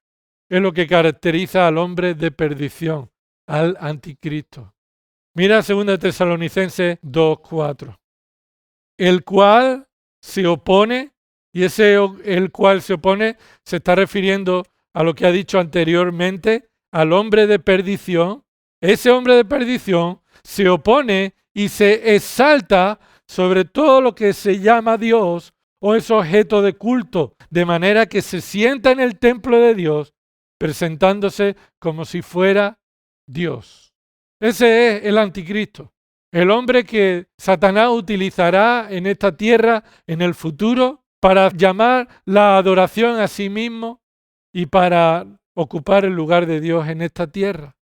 es lo que caracteriza al hombre de perdición, al anticristo. Mira 2 Tesalonicenses 2:4. El cual se opone, y ese el cual se opone se está refiriendo a lo que ha dicho anteriormente, al hombre de perdición. Ese hombre de perdición se opone y se exalta sobre todo lo que se llama Dios o es objeto de culto, de manera que se sienta en el templo de Dios presentándose como si fuera Dios. Ese es el anticristo. El hombre que Satanás utilizará en esta tierra en el futuro para llamar la adoración a sí mismo y para ocupar el lugar de Dios en esta tierra.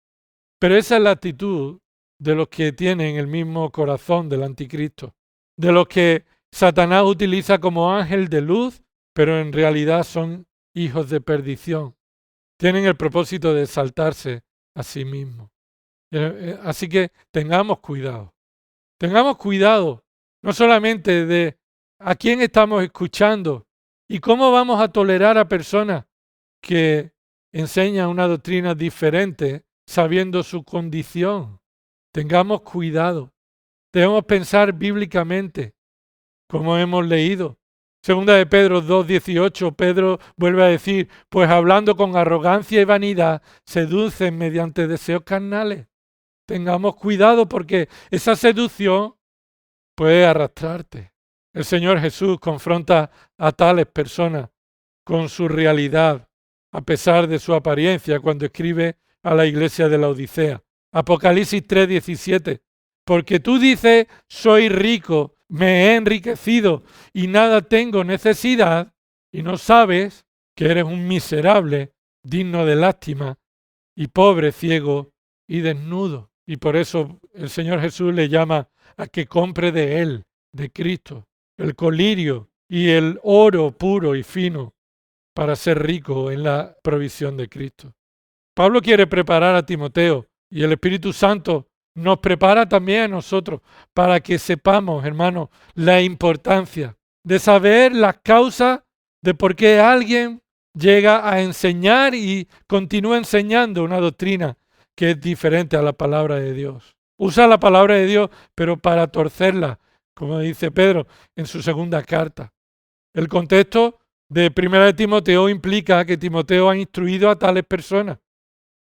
Pero esa es la actitud de los que tienen el mismo corazón del anticristo, de los que Satanás utiliza como ángel de luz, pero en realidad son hijos de perdición. Tienen el propósito de exaltarse a sí mismos. Así que tengamos cuidado. Tengamos cuidado, no solamente de a quién estamos escuchando y cómo vamos a tolerar a personas que enseñan una doctrina diferente sabiendo su condición. Tengamos cuidado. Debemos pensar bíblicamente, como hemos leído. Segunda de Pedro 2:18, Pedro vuelve a decir, pues hablando con arrogancia y vanidad, seducen mediante deseos carnales. Tengamos cuidado porque esa seducción puede arrastrarte. El Señor Jesús confronta a tales personas con su realidad, a pesar de su apariencia, cuando escribe a la iglesia de la Odisea. Apocalipsis 3:17. Porque tú dices, soy rico, me he enriquecido y nada tengo necesidad, y no sabes que eres un miserable, digno de lástima, y pobre, ciego y desnudo. Y por eso el Señor Jesús le llama a que compre de Él, de Cristo, el colirio y el oro puro y fino para ser rico en la provisión de Cristo. Pablo quiere preparar a Timoteo y el Espíritu Santo nos prepara también a nosotros para que sepamos, hermanos, la importancia de saber las causas de por qué alguien llega a enseñar y continúa enseñando una doctrina que es diferente a la palabra de Dios. Usa la palabra de Dios, pero para torcerla como dice Pedro en su segunda carta. El contexto de Primera de Timoteo implica que Timoteo ha instruido a tales personas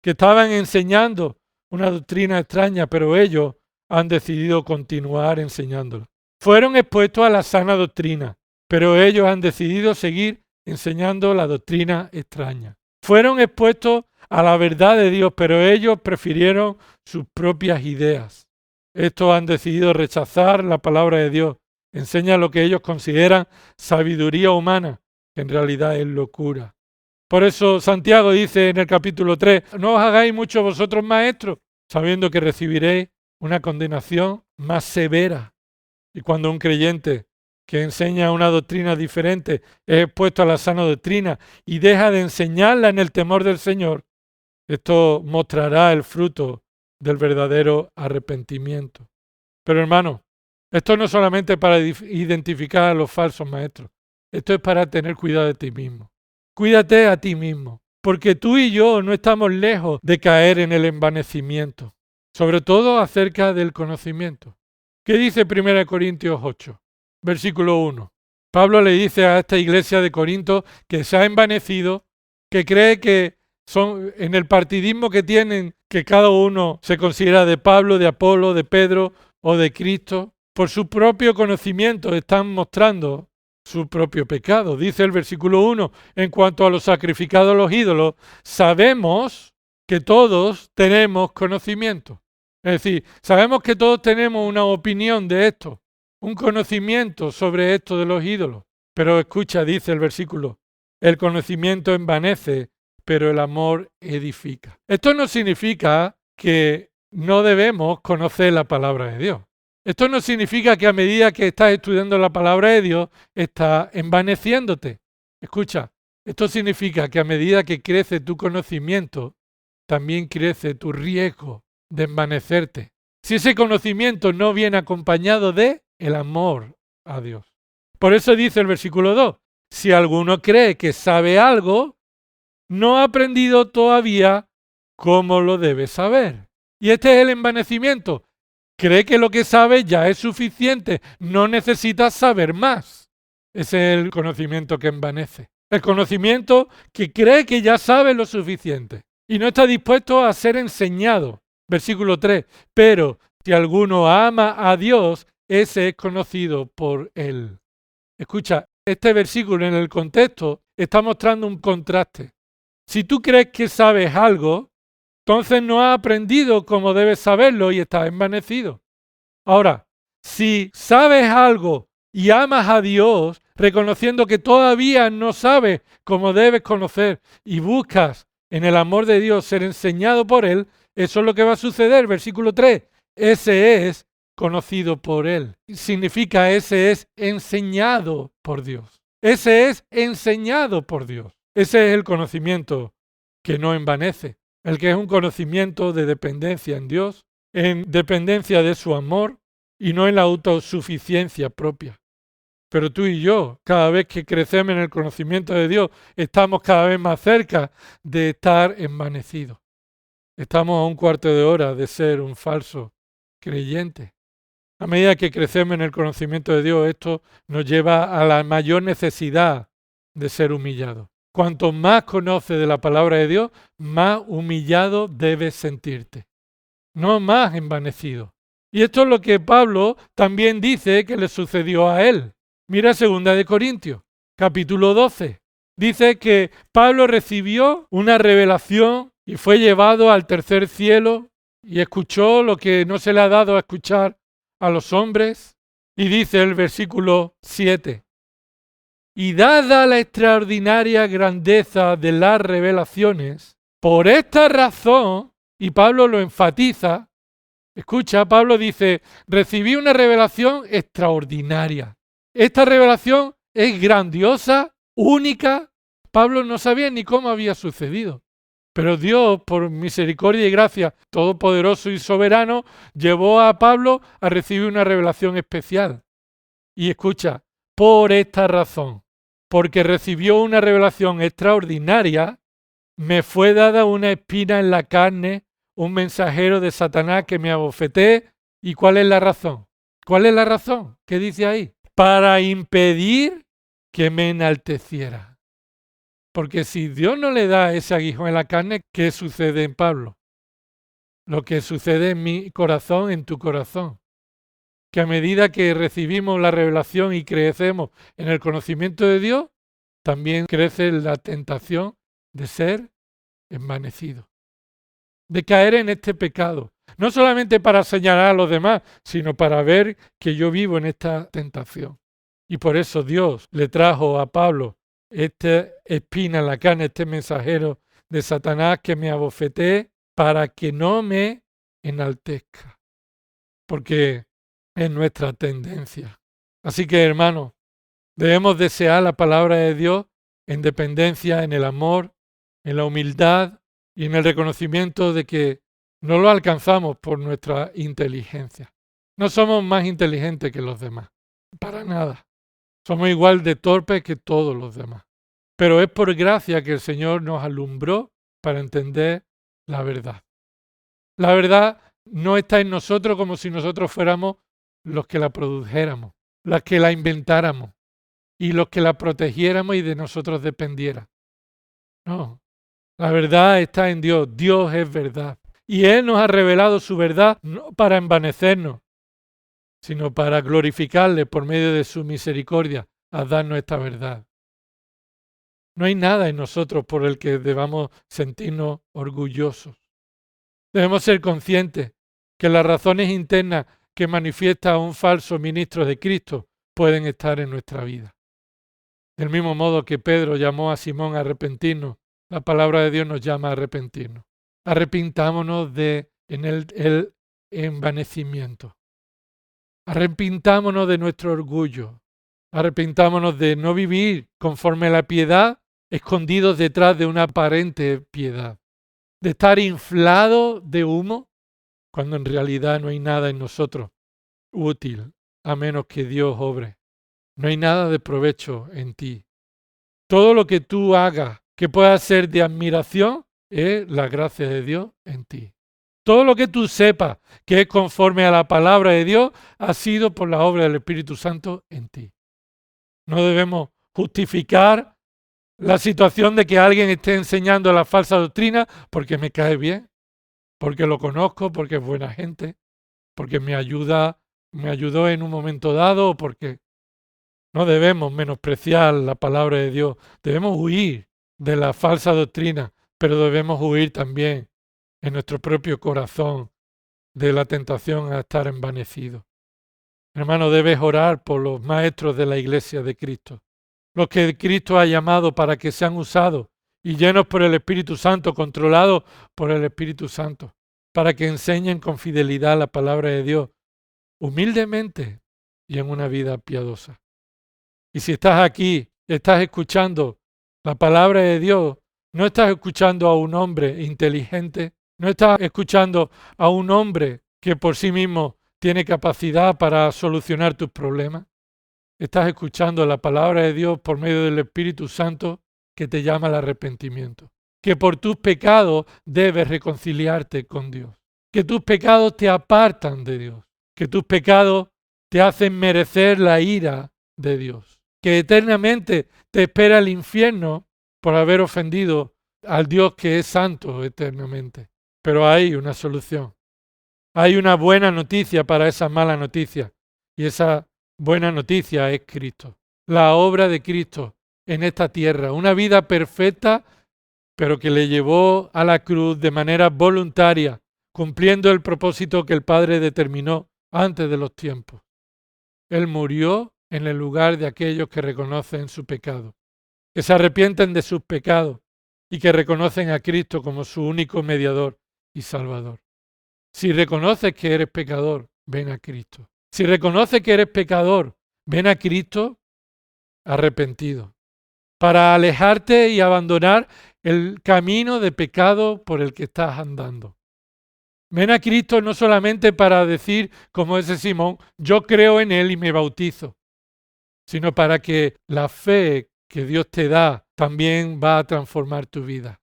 que estaban enseñando una doctrina extraña, pero ellos han decidido continuar enseñándola. Fueron expuestos a la sana doctrina, pero ellos han decidido seguir enseñando la doctrina extraña. Fueron expuestos a la verdad de Dios, pero ellos prefirieron sus propias ideas. Estos han decidido rechazar la palabra de Dios. Enseña lo que ellos consideran sabiduría humana, que en realidad es locura. Por eso Santiago dice en el capítulo 3, no os hagáis mucho vosotros maestros, sabiendo que recibiréis una condenación más severa. Y cuando un creyente que enseña una doctrina diferente es expuesto a la sana doctrina y deja de enseñarla en el temor del Señor, esto mostrará el fruto del verdadero arrepentimiento. Pero hermano, esto no es solamente para identificar a los falsos maestros, esto es para tener cuidado de ti mismo. Cuídate a ti mismo, porque tú y yo no estamos lejos de caer en el envanecimiento, sobre todo acerca del conocimiento. ¿Qué dice 1 Corintios 8, versículo 1? Pablo le dice a esta iglesia de Corinto que se ha envanecido, que cree que son en el partidismo que tienen, que cada uno se considera de Pablo, de Apolo, de Pedro o de Cristo, por su propio conocimiento están mostrando su propio pecado. Dice el versículo 1, en cuanto a los sacrificados a los ídolos, sabemos que todos tenemos conocimiento. Es decir, sabemos que todos tenemos una opinión de esto, un conocimiento sobre esto de los ídolos. Pero escucha, dice el versículo, el conocimiento envanece, pero el amor edifica. Esto no significa que no debemos conocer la palabra de Dios. Esto no significa que a medida que estás estudiando la palabra de Dios, estás envaneciéndote. Escucha, esto significa que a medida que crece tu conocimiento, también crece tu riesgo de envanecerte. Si ese conocimiento no viene acompañado de el amor a Dios. Por eso dice el versículo 2, si alguno cree que sabe algo, no ha aprendido todavía cómo lo debe saber. Y este es el envanecimiento. Cree que lo que sabe ya es suficiente, no necesita saber más. Ese es el conocimiento que envanece. El conocimiento que cree que ya sabe lo suficiente y no está dispuesto a ser enseñado. Versículo 3. Pero si alguno ama a Dios, ese es conocido por él. Escucha, este versículo en el contexto está mostrando un contraste. Si tú crees que sabes algo, entonces no has aprendido cómo debes saberlo y estás envanecido. Ahora, si sabes algo y amas a Dios, reconociendo que todavía no sabes cómo debes conocer y buscas en el amor de Dios ser enseñado por Él, eso es lo que va a suceder. Versículo 3, ese es conocido por Él. Significa ese es enseñado por Dios. Ese es enseñado por Dios. Ese es el conocimiento que no envanece. El que es un conocimiento de dependencia en Dios, en dependencia de su amor y no en la autosuficiencia propia. Pero tú y yo, cada vez que crecemos en el conocimiento de Dios, estamos cada vez más cerca de estar envanecidos. Estamos a un cuarto de hora de ser un falso creyente. A medida que crecemos en el conocimiento de Dios, esto nos lleva a la mayor necesidad de ser humillados. Cuanto más conoces de la palabra de Dios, más humillado debes sentirte, no más envanecido. Y esto es lo que Pablo también dice que le sucedió a él. Mira 2 Corintios, capítulo 12. Dice que Pablo recibió una revelación y fue llevado al tercer cielo y escuchó lo que no se le ha dado a escuchar a los hombres. Y dice el versículo 7. Y dada la extraordinaria grandeza de las revelaciones, por esta razón, y Pablo lo enfatiza, escucha, Pablo dice, recibí una revelación extraordinaria. Esta revelación es grandiosa, única. Pablo no sabía ni cómo había sucedido. Pero Dios, por misericordia y gracia, todopoderoso y soberano, llevó a Pablo a recibir una revelación especial. Y escucha, por esta razón, porque recibió una revelación extraordinaria, me fue dada una espina en la carne, un mensajero de Satanás que me abofetee. ¿Y cuál es la razón? ¿Cuál es la razón? ¿Qué dice ahí? Para impedir que me enalteciera. Porque si Dios no le da ese aguijón en la carne, ¿qué sucede en Pablo? Lo que sucede en mi corazón, en tu corazón. Que a medida que recibimos la revelación y crecemos en el conocimiento de Dios, también crece la tentación de ser envanecido, de caer en este pecado. No solamente para señalar a los demás, sino para ver que yo vivo en esta tentación. Y por eso Dios le trajo a Pablo esta espina en la carne, este mensajero de Satanás que me abofetee para que no me enaltezca. Porque es nuestra tendencia. Así que, hermanos, debemos desear la palabra de Dios en dependencia, en el amor, en la humildad y en el reconocimiento de que no lo alcanzamos por nuestra inteligencia. No somos más inteligentes que los demás, para nada. Somos igual de torpes que todos los demás. Pero es por gracia que el Señor nos alumbró para entender la verdad. La verdad no está en nosotros como si nosotros fuéramos los que la produjéramos, los que la inventáramos y los que la protegiéramos y de nosotros dependiera. No, la verdad está en Dios. Dios es verdad. Y Él nos ha revelado su verdad no para envanecernos, sino para glorificarle por medio de su misericordia al darnos esta verdad. No hay nada en nosotros por el que debamos sentirnos orgullosos. Debemos ser conscientes que las razones internas que manifiesta un falso ministro de Cristo pueden estar en nuestra vida. Del mismo modo que Pedro llamó a Simón a arrepentirnos, la palabra de Dios nos llama a arrepentirnos. Arrepintámonos de el envanecimiento. Arrepintámonos de nuestro orgullo. Arrepintámonos de no vivir conforme a la piedad, escondidos detrás de una aparente piedad. De estar inflados de humo, cuando en realidad no hay nada en nosotros útil, a menos que Dios obre. No hay nada de provecho en ti. Todo lo que tú hagas que pueda ser de admiración es la gracia de Dios en ti. Todo lo que tú sepas que es conforme a la palabra de Dios ha sido por la obra del Espíritu Santo en ti. No debemos justificar la situación de que alguien esté enseñando la falsa doctrina porque me cae bien, porque lo conozco, porque es buena gente, porque me ayudó en un momento dado, o porque no debemos menospreciar la palabra de Dios. Debemos huir de la falsa doctrina, pero debemos huir también en nuestro propio corazón de la tentación a estar envanecido. Hermano, debes orar por los maestros de la Iglesia de Cristo, los que Cristo ha llamado para que sean usados y llenos por el Espíritu Santo, controlados por el Espíritu Santo, para que enseñen con fidelidad la palabra de Dios, humildemente y en una vida piadosa. Y si estás aquí, estás escuchando la palabra de Dios, no estás escuchando a un hombre inteligente, no estás escuchando a un hombre que por sí mismo tiene capacidad para solucionar tus problemas. Estás escuchando la palabra de Dios por medio del Espíritu Santo que te llama al arrepentimiento. Que por tus pecados debes reconciliarte con Dios. Que tus pecados te apartan de Dios. Que tus pecados te hacen merecer la ira de Dios. Que eternamente te espera el infierno por haber ofendido al Dios que es santo eternamente. Pero hay una solución. Hay una buena noticia para esa mala noticia. Y esa buena noticia es Cristo. La obra de Cristo en esta tierra. Una vida perfecta, pero que le llevó a la cruz de manera voluntaria, cumpliendo el propósito que el Padre determinó antes de los tiempos. Él murió en el lugar de aquellos que reconocen su pecado, que se arrepienten de sus pecados y que reconocen a Cristo como su único mediador y salvador. Si reconoces que eres pecador, ven a Cristo. Si reconoces que eres pecador, ven a Cristo arrepentido, para alejarte y abandonar el camino de pecado por el que estás andando. Ven a Cristo no solamente para decir, como ese Simón, yo creo en Él y me bautizo, sino para que la fe que Dios te da también va a transformar tu vida.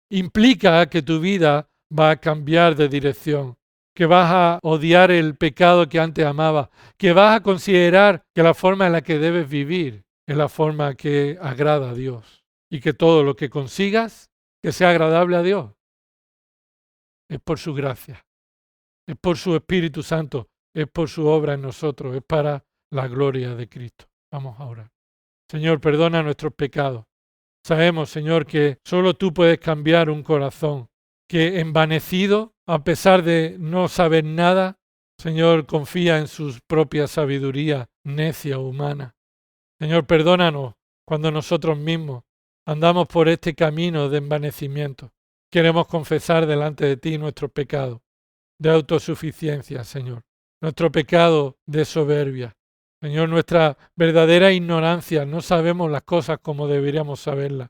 Implica que tu vida va a cambiar de dirección que vas a odiar el pecado que antes amabas, que vas a considerar que la forma en la que debes vivir es la forma que agrada a Dios y que todo lo que consigas que sea agradable a Dios es por su gracia, es por su Espíritu Santo, es por su obra en nosotros, es para la gloria de Cristo. Vamos a orar. Señor, perdona nuestros pecados. Sabemos, Señor, que solo tú puedes cambiar un corazón que envanecido, a pesar de no saber nada, Señor, confía en su propia sabiduría necia humana. Señor, perdónanos cuando nosotros mismos andamos por este camino de envanecimiento. Queremos confesar delante de ti nuestro pecado de autosuficiencia, Señor. Nuestro pecado de soberbia. Señor, nuestra verdadera ignorancia. No sabemos las cosas como deberíamos saberlas.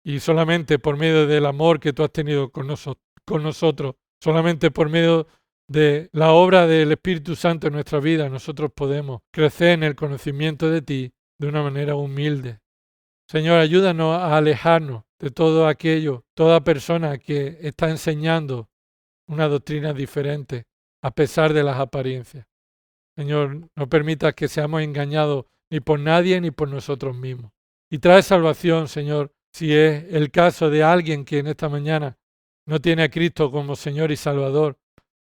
Y solamente por medio del amor que tú has tenido con nosotros, solamente por medio de la obra del Espíritu Santo en nuestra vida, nosotros podemos crecer en el conocimiento de ti de una manera humilde. Señor, ayúdanos a alejarnos de todo aquello, toda persona que está enseñando una doctrina diferente a pesar de las apariencias. Señor, no permitas que seamos engañados ni por nadie ni por nosotros mismos. Y trae salvación, Señor, si es el caso de alguien que en esta mañana no tiene a Cristo como Señor y Salvador,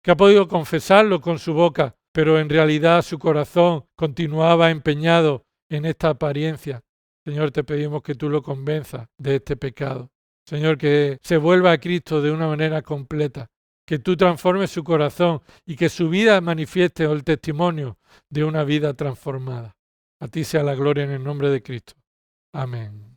que ha podido confesarlo con su boca, pero en realidad su corazón continuaba empeñado en esta apariencia. Señor, te pedimos que tú lo convenzas de este pecado. Señor, que se vuelva a Cristo de una manera completa, que tú transformes su corazón y que su vida manifieste el testimonio de una vida transformada. A ti sea la gloria en el nombre de Cristo. Amén.